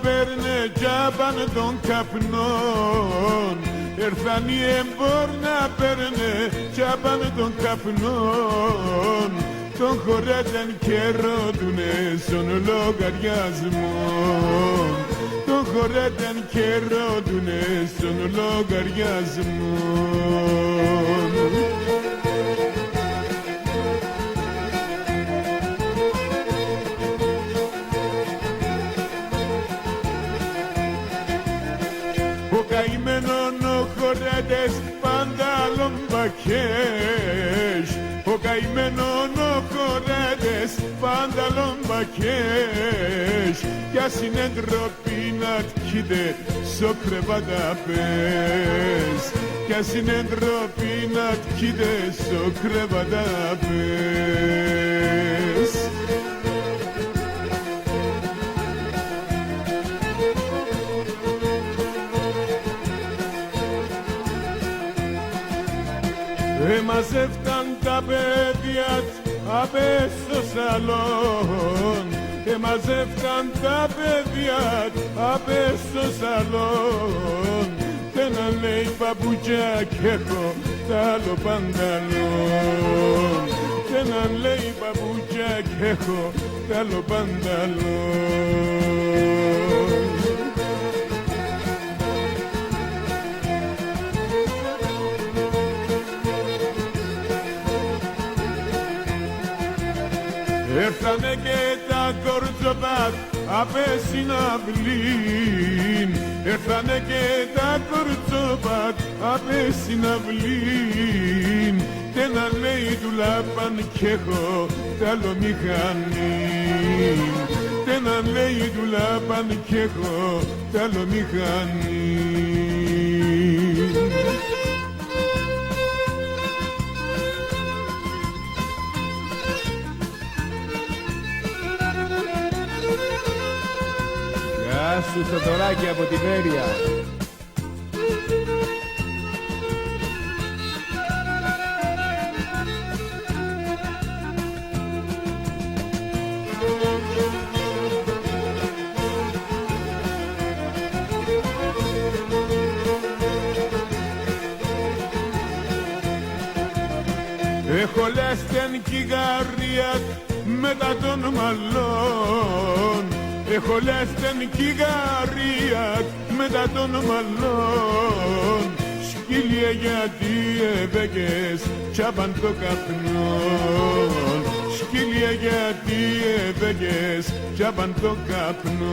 παίρνε τζάμπαν των καπνών. Έρθαν οι εμπόρ να παίρνε τζάμπαν των καπνών. Τον χωρέταν και ρώτουνε στον λογαριασμό. Τον χωρέταν και ρώτουνε στον λογαριασμό. Ο καημένον ο χωρέτες πάντα λομπακές. Ο καημένον ο χωρέτες πάντα λομπακές. Κι ας είναι ντροπή να τκείτε στο κρεβαταπές. Κι ας είναι ντροπή να τκείτε στο κρεβαταπές. Μαζεύταν τα παιδιά απ' στο σαλόν. Μαζεύταν τα παιδιά απ' στο σαλόν. Κι ένα λέει παπούτσια κι έχω τ' άλλο πανταλόν. Κι ένα λέει παπούτσια κι έχω τ' άλλο πανταλόν. Έρθανε και τα κορτσοπάτ απ' συναυλήν. Έρθανε και τα κορτσοπάτ απ' συναυλήν. Κι ένα λέει του λάπαν κι έχω τ' άλλο μηχανήν. Κι ένα λέει του λάπαν κι έχω τ' άλλο μηχανήν. Γεια σου Θοδωράκη από τη Βέρεια. Έχω λάστεν κυγαρία μετά των μαλλών. Έχω λάστεν κυγαρία μετά των μαλλών. Σκύλια γιατί έβγες τσάπαν το καπνόν. Σκύλια γιατί έβγες τσάπαν το καπνόν.